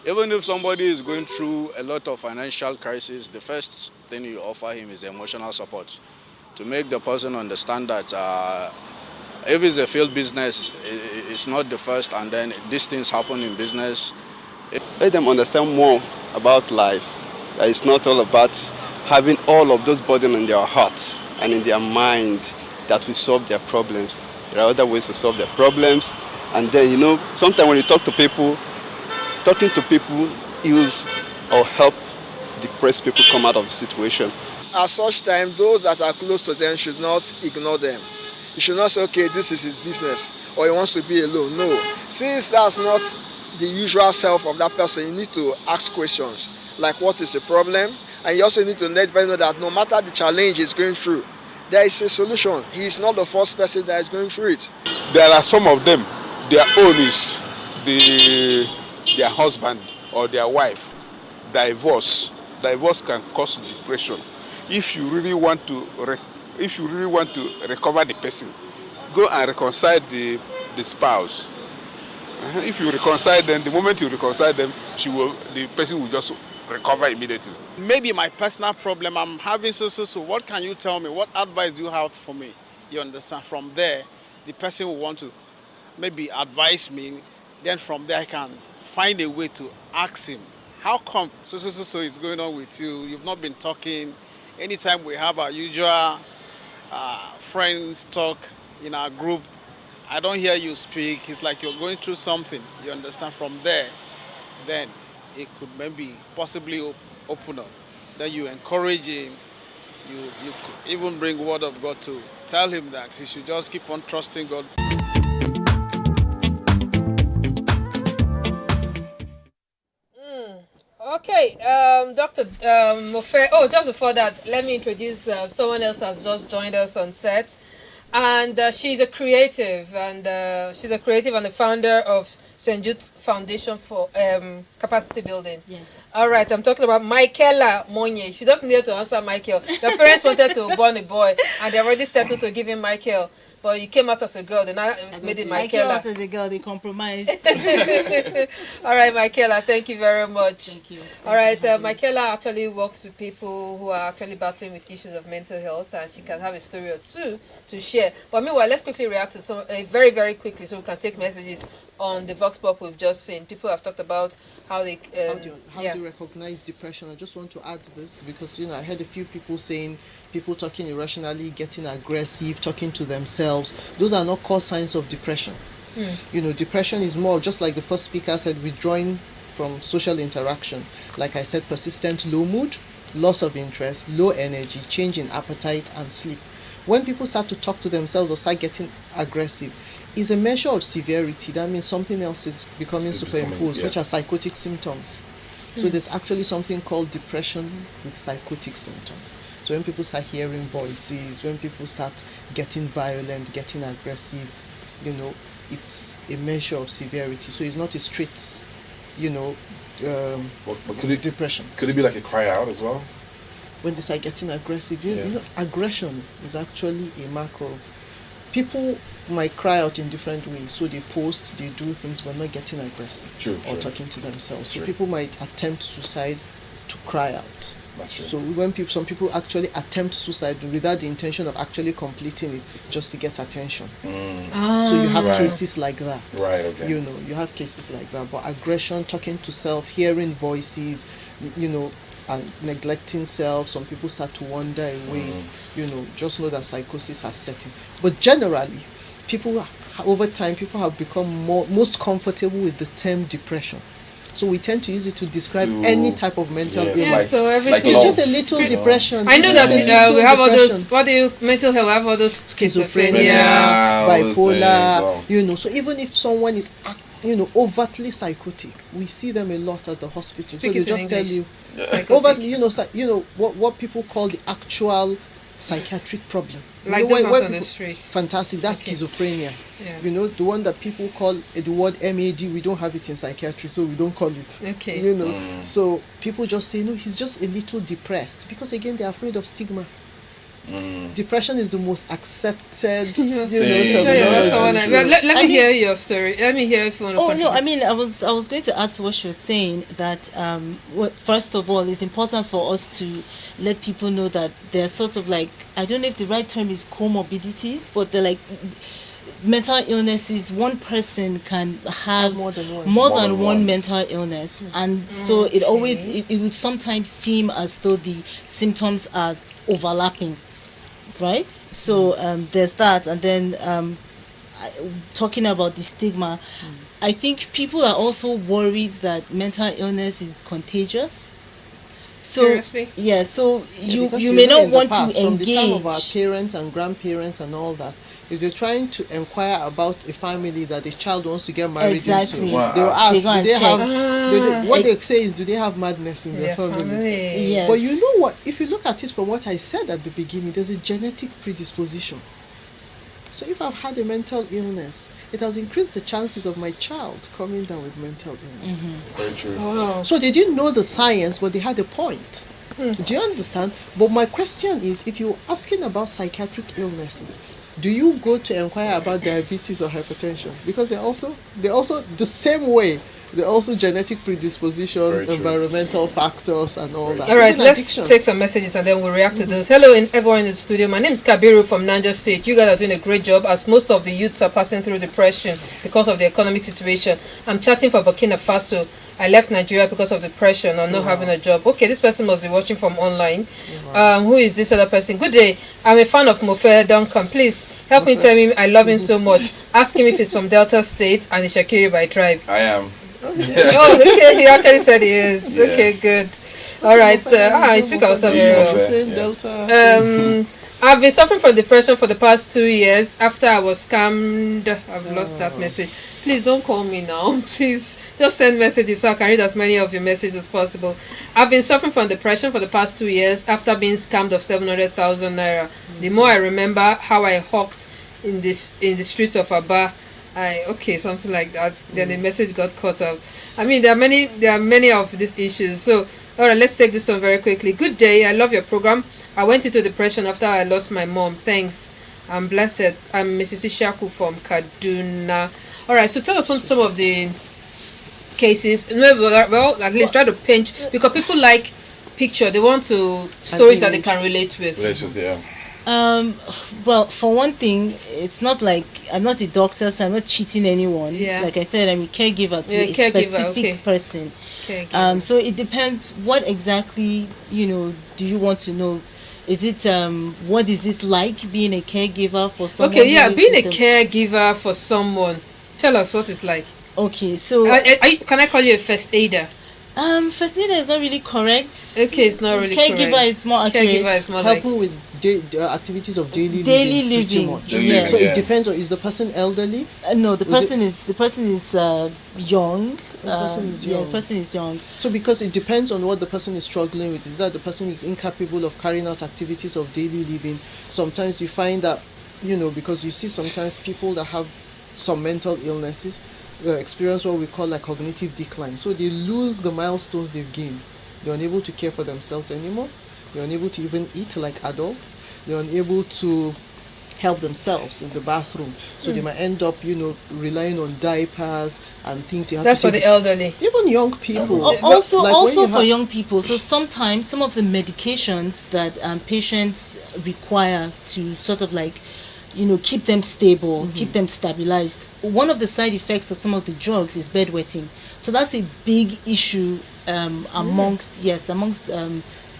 [SPEAKER 9] Even if somebody is going through a lot of financial crisis, the first thing you offer him is emotional support to make the person understand that if it's a failed business, it's not the first, and then these things happen in business.
[SPEAKER 7] Let them understand more about life. That it's not all about having all of those burdens in their hearts and in their mind that will solve their problems. There are other ways to solve their problems. And then, sometimes when you talk to people, talking to people heals or help depressed people come out of the situation.
[SPEAKER 8] At such time, those that are close to them should not ignore them. You should not say, okay, this is his business, or he wants to be alone. No. Since that's not the usual self of that person, you need to ask questions, like what is the problem? And you also need to let them know that no matter the challenge he's going through, there is a solution. He is not the first person that is going through it.
[SPEAKER 6] There are some of them, their own is their husband or their wife. Divorce can cause depression. If you really want to recover the person, go and reconcile the spouse. If you reconcile them, the moment you reconcile them, the person will just recover immediately.
[SPEAKER 10] Maybe my personal problem, I'm having so. What can you tell me? What advice do you have for me? You understand? From there, the person will want to maybe advise me. Then from there, I can find a way to ask him, how come so is going on with you? You've not been talking. Anytime we have our usual friends talk in our group, I don't hear you speak. It's like you're going through something. You understand? From there, then it could maybe possibly open up. Then you encourage him. You could even bring word of God to tell him that he should just keep on trusting God.
[SPEAKER 1] Okay, Dr. Mofe. Oh, just before that, let me introduce someone else has just joined us on set. And she's a creative, and the founder of St. Jude Foundation for Capacity Building.
[SPEAKER 11] Yes.
[SPEAKER 1] All right, I'm talking about Michaela Monye. She doesn't need to answer Michael. Your parents wanted to born a boy, and they already settled to give him Michael. But you came out as a girl, then I made it Michaela.
[SPEAKER 11] I came out as a girl, they compromised.
[SPEAKER 1] All right, Michaela, thank you very much.
[SPEAKER 11] Thank you.
[SPEAKER 1] All right, Michaela actually works with people who are actually battling with issues of mental health, and she can have a story or two to share. But meanwhile, let's quickly react to some, very, very quickly, so we can take messages on the Vox Pop we've just seen. People have talked about how they...
[SPEAKER 2] how do you recognize depression? I just want to add this because, I heard a few people saying people talking irrationally, getting aggressive, talking to themselves. Those are not core signs of depression. Depression is more, just like the first speaker said, withdrawing from social interaction. Like I said, persistent low mood, loss of interest, low energy, change in appetite and sleep. When people start to talk to themselves or start getting aggressive, is a measure of severity. That means something else is becoming superimposed, which are psychotic symptoms. So there's actually something called depression with psychotic symptoms. So when people start hearing voices, when people start getting violent, getting aggressive, it's a measure of severity. So it's not a straight,
[SPEAKER 3] But could it,
[SPEAKER 2] depression.
[SPEAKER 3] Could it be like a cry out as well?
[SPEAKER 2] When they start getting aggressive, aggression is actually a mark of... People might cry out in different ways. So they post, they do things, but not getting aggressive or talking to themselves. So people might attempt suicide to cry out.
[SPEAKER 3] That's true.
[SPEAKER 2] So when some people actually attempt suicide without the intention of actually completing it, just to get attention. So you have cases like that.
[SPEAKER 3] Right. Okay.
[SPEAKER 2] You have cases like that. But aggression, talking to self, hearing voices, and neglecting self. Some people start to wander away. Just know that psychosis has set in. But generally, over time, people have become most comfortable with the term depression. So we tend to use it to describe any type of mental illness.
[SPEAKER 1] So everything.
[SPEAKER 2] It's just a little depression.
[SPEAKER 1] I know that we have all those. Mental health? We have all those schizophrenia,
[SPEAKER 2] bipolar. So even if someone is, overtly psychotic, we see them a lot at the hospital. So they just tell you, what people call the actual psychiatric problem.
[SPEAKER 1] Like those ones on the street.
[SPEAKER 2] Fantastic. That's schizophrenia. Yeah. The one that people call the word MAD, we don't have it in psychiatry, so we don't call it.
[SPEAKER 1] Okay.
[SPEAKER 2] So people just say, no, he's just a little depressed. Because again, they're afraid of stigma. Depression is the most accepted,
[SPEAKER 1] Let me hear your story. Let me hear if you want to.
[SPEAKER 11] Oh no, I mean, I was going to add to what she was saying that first of all, it's important for us to let people know that they're sort of like, I don't know if the right term is comorbidities, but they're like mental illnesses. One person can have more than one mental illness, and so it always it would sometimes seem as though the symptoms are overlapping. Right, so there's that, and then talking about the stigma, I think people are also worried that mental illness is contagious. So
[SPEAKER 1] seriously?
[SPEAKER 11] Yeah, so you may not want to engage.
[SPEAKER 2] From the time of our parents and grandparents and all that, if they're trying to inquire about a family that a child wants to get married into, they'll ask, what they say is, do they have madness in their family?
[SPEAKER 11] Yes.
[SPEAKER 2] But you know what? If you look at it from what I said at the beginning, there's a genetic predisposition. So if I've had a mental illness, it has increased the chances of my child coming down with mental illness.
[SPEAKER 3] Very true.
[SPEAKER 1] Oh.
[SPEAKER 2] So they didn't know the science, but they had a point. Do you understand? But my question is, if you're asking about psychiatric illnesses, do you go to inquire about diabetes or hypertension? Because they're also the same way. They're also genetic predisposition, environmental factors, and all that.
[SPEAKER 1] All right, let's take some messages and then we'll react to those. Hello, everyone in the studio. My name is Kabiru from Niger State. You guys are doing a great job, as most of the youths are passing through depression because of the economic situation. I'm chatting for Burkina Faso. I left Nigeria because of depression and not having a job. Okay, this person must be watching from online. Who is this other person? Good day. I'm a fan of Mofe Duncan. Please help me tell him I love him so much. Ask him if he's from Delta State and is Shakiri by tribe.
[SPEAKER 3] I am.
[SPEAKER 1] Oh, okay. He actually said he is. Yeah. Okay, good. All right. I speak also very well. I've been suffering from depression for the past 2 years. After I was scammed, I've lost that message. Please don't call me now. Please just send messages so I can read as many of your messages as possible. I've been suffering from depression for the past 2 years after being scammed of 700,000 naira. The more I remember how I hawked in the streets of Aba, something like that. Then the message got cut off. I mean, there are many of these issues. So, all right, let's take this one very quickly. Good day. I love your program. I went into depression after I lost my mom. Thanks. I'm blessed. I'm Mrs. Ishaku from Kaduna. All right, so tell us some of the cases. Well, at least try to paint, because people like picture. They want stories that they can relate with.
[SPEAKER 11] Well, for one thing, it's not like I'm not a doctor, so I'm not treating anyone. Yeah. Like I said, I'm a caregiver to a specific person. So it depends. What exactly do you want to know? Is it what is it like being a caregiver for someone?
[SPEAKER 1] Okay, yeah, being a caregiver for someone. Tell us what it's like.
[SPEAKER 11] Okay, so
[SPEAKER 1] can I call you a first aider?
[SPEAKER 11] First aider is not really correct.
[SPEAKER 1] Okay, it's not really
[SPEAKER 11] caregiver
[SPEAKER 1] correct.
[SPEAKER 11] Is more accurate.
[SPEAKER 1] Caregiver is more
[SPEAKER 2] helping with activities of daily
[SPEAKER 11] living.
[SPEAKER 2] Yes. So it depends on, is the person elderly?
[SPEAKER 11] No, the person is young.
[SPEAKER 2] The
[SPEAKER 11] person is young.
[SPEAKER 2] So because it depends on what the person is struggling with. Is that the person is incapable of carrying out activities of daily living? Sometimes you find that, because you see sometimes people that have some mental illnesses experience what we call like cognitive decline. So they lose the milestones they've gained. They're unable to care for themselves anymore. They're unable to even eat like adults. They're unable to help themselves in the bathroom. So they might end up, relying on diapers and things you have
[SPEAKER 1] That's
[SPEAKER 2] to
[SPEAKER 1] for the elderly.
[SPEAKER 2] Even young people.
[SPEAKER 11] Also for young people. So sometimes some of the medications that patients require to sort of like, keep them stable, keep them stabilized. One of the side effects of some of the drugs is bedwetting. So that's a big issue amongst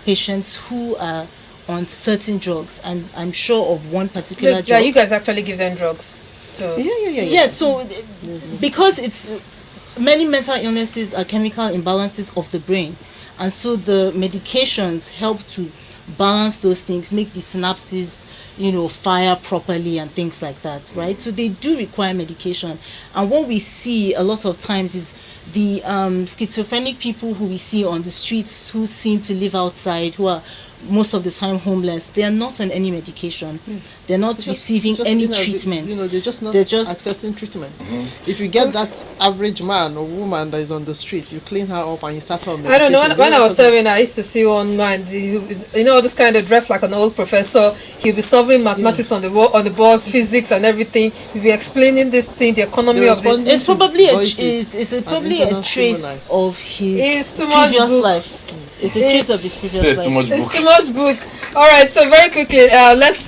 [SPEAKER 11] patients who are on certain drugs. I'm sure of one particular drug.
[SPEAKER 1] Yeah, you guys actually give them drugs too.
[SPEAKER 11] Yeah, so because it's many mental illnesses are chemical imbalances of the brain, and so the medications help to balance those things, make the synapses, fire properly and things like that, right? So they do require medication. And what we see a lot of times is the schizophrenic people who we see on the streets, who seem to live outside, who are most of the time homeless. They are not on any medication. They're not receiving any treatment.
[SPEAKER 2] They're just not accessing treatment. If you get that average man or woman that is on the street, you clean her up and you start her on medication.
[SPEAKER 1] I don't know, when I was serving, I used to see one man, this kind of dressed like an old professor. He'll be solving mathematics on the boards, physics and everything. He'll be explaining this thing, the economy of the...
[SPEAKER 11] It's probably a trace of his previous life. It's a trace of his previous life.
[SPEAKER 1] It's too much book. All right, so very quickly, let's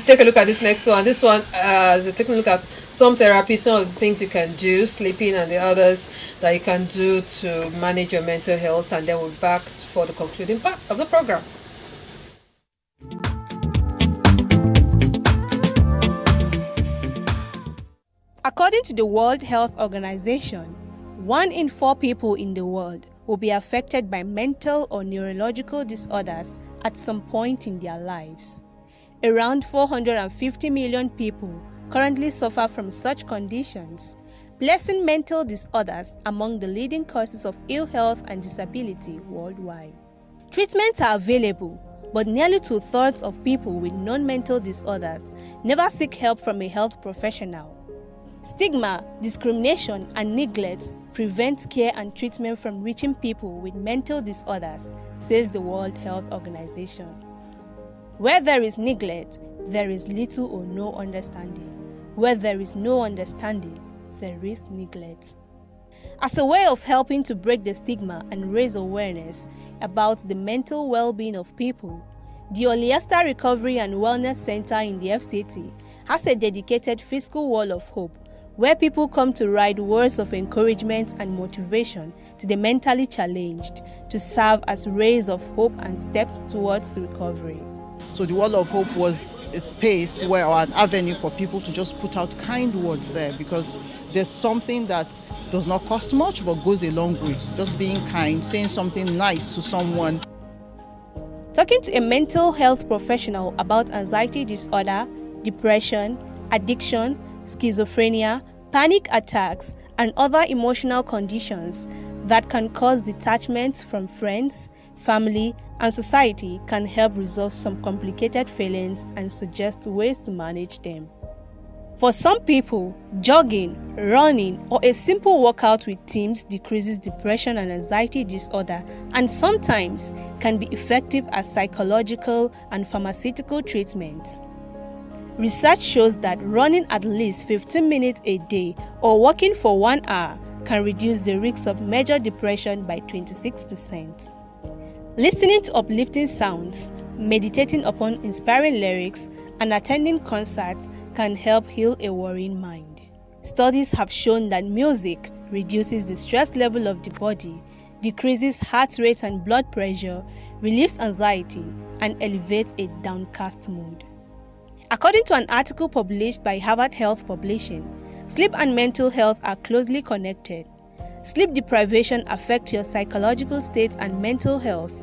[SPEAKER 1] take a look at this next one. This one is taking a look at some therapy, some of the things you can do, sleeping and the others that you can do to manage your mental health, and then we'll be back for the concluding part of the program.
[SPEAKER 12] According to the World Health Organization, 1 in 4 people in the world will be affected by mental or neurological disorders at some point in their lives. Around 450 million people currently suffer from such conditions, placing mental disorders among the leading causes of ill health and disability worldwide. Treatments are available, but nearly 2/3 of people with non-mental disorders never seek help from a health professional. Stigma, discrimination, and neglect prevent care and treatment from reaching people with mental disorders, says the World Health Organization. Where there is neglect, there is little or no understanding. Where there is no understanding, there is neglect. As a way of helping to break the stigma and raise awareness about the mental well-being of people, the Oliesta Recovery and Wellness Center in the FCT has a dedicated physical wall of hope where people come to write words of encouragement and motivation to the mentally challenged to serve as rays of hope and steps towards recovery.
[SPEAKER 13] So the Wall of Hope was a space or an avenue for people to just put out kind words there, because there's something that does not cost much but goes a long way. Just being kind, saying something nice to someone.
[SPEAKER 12] Talking to a mental health professional about anxiety disorder, depression, addiction, schizophrenia, panic attacks, and other emotional conditions that can cause detachment from friends, family, and society can help resolve some complicated feelings and suggest ways to manage them. For some people, jogging, running, or a simple workout with teams decreases depression and anxiety disorder, and sometimes can be effective as psychological and pharmaceutical treatments. Research shows that running at least 15 minutes a day or walking for 1 hour can reduce the risk of major depression by 26%. Listening to uplifting sounds, meditating upon inspiring lyrics, and attending concerts can help heal a worrying mind. Studies have shown that music reduces the stress level of the body, decreases heart rate and blood pressure, relieves anxiety, and elevates a downcast mood. According to an article published by Harvard Health Publishing, sleep and mental health are closely connected. Sleep deprivation affects your psychological state and mental health.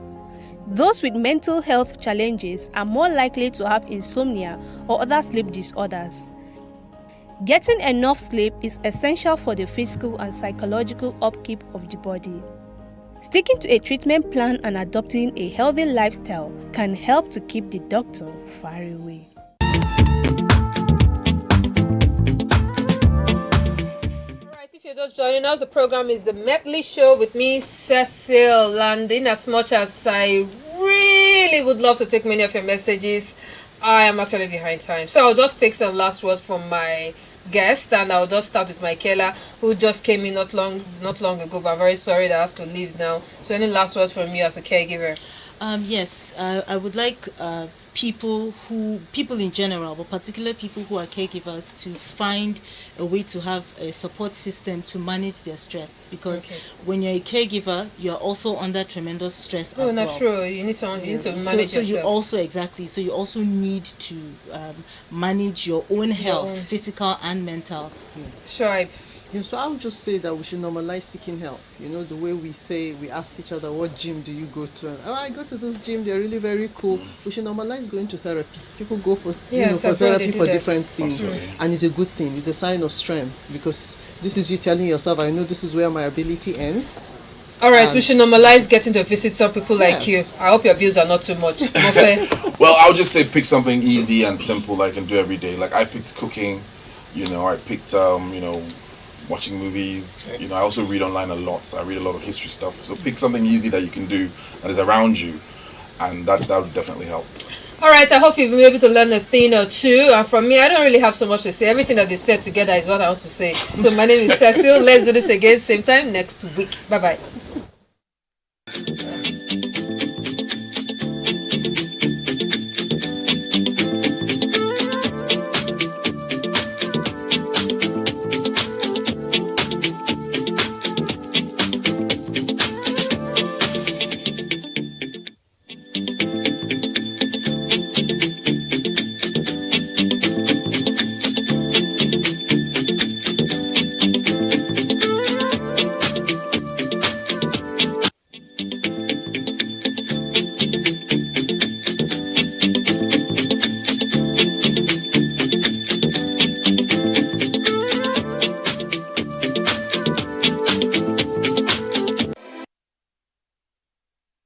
[SPEAKER 12] Those with mental health challenges are more likely to have insomnia or other sleep disorders. Getting enough sleep is essential for the physical and psychological upkeep of the body. Sticking to a treatment plan and adopting a healthy lifestyle can help to keep the doctor far away.
[SPEAKER 1] If you're just joining us, the program is the Medley Show with me, Cecil. And in as much as I really would love to take many of your messages, I am actually behind time. So I'll just take some last words from my guest, and I'll just start with Michaela, who just came in not long ago, but I'm very sorry that I have to leave now. So any last words from you as a caregiver?
[SPEAKER 11] Yes, I would like people in general, but particularly people who are caregivers, to find a way to have a support system to manage their stress, because when you're a caregiver, you're also under tremendous stress as well.
[SPEAKER 1] True. You need to manage yourself.
[SPEAKER 11] You also need to manage your own health, physical and mental.
[SPEAKER 1] Sure.
[SPEAKER 2] Yeah, so I would just say that we should normalize seeking help. You know, the way we ask each other, what gym do you go to? And, I go to this gym, they're really very cool. We should normalize going to therapy. People go for for therapy for different things. Absolutely. And it's a good thing. It's a sign of strength, because this is you telling yourself, I know this is where my ability ends.
[SPEAKER 1] All right, we should normalize getting to visit some people like you. I hope your bills are not too much.
[SPEAKER 3] Well, I would just say pick something easy and simple that I can do every day. Like I picked cooking, I picked watching movies. I also read online a lot, so I read a lot of history stuff. So pick something easy that you can do that is around you, and that would definitely help.
[SPEAKER 1] All right, I hope you've been able to learn a thing or two. And from me, I don't really have so much to say. Everything that they said together is what I want to say. So my name is Cecil. Let's do this again, same time next week. Bye-bye.